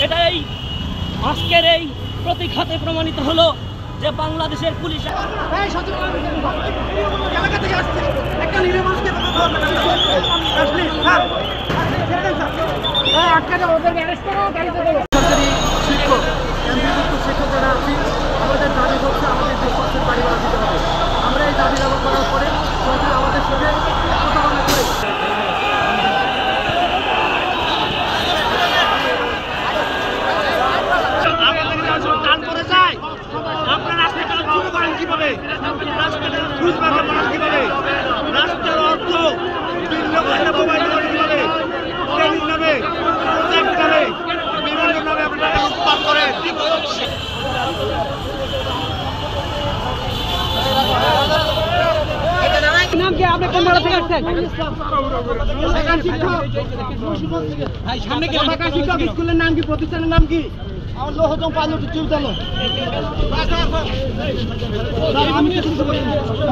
এটাই আজকের এই প্রতিঘাতে প্রমাণিত হলো যে বাংলাদেশের পুলিশ সরকারি শিক্ষক এমপিভুক্ত শিক্ষক যারা আছি আমাদের দাবি হচ্ছে আমাদের 20% বাড়ি ভাড়া দিতে হবে। আমরা এই দাবি দাবা করার পরে সরকার আমাদের সাথে প্রতারণা করে আপনার রাস্তাটা শুরু করেন কিভাবে? রাস্তাটা খুঁজবাকে বানান কিভাবে? রাস্তার অর্থ বিভিন্ন ঘন্টা মোবাইল কিভাবে ট্রেনিং নামে প্রজেক্ট নামে বিভিন্ন নামে আপনারা উৎপাদ করেন। নাম কি? আপনি কোন জায়গা থেকে আসছেন? সামনে কি শিক্ষক স্কুলের নাম কি? প্রতিষ্ঠানের নাম কি? আমার লোহজং পাইলট চুল চালো।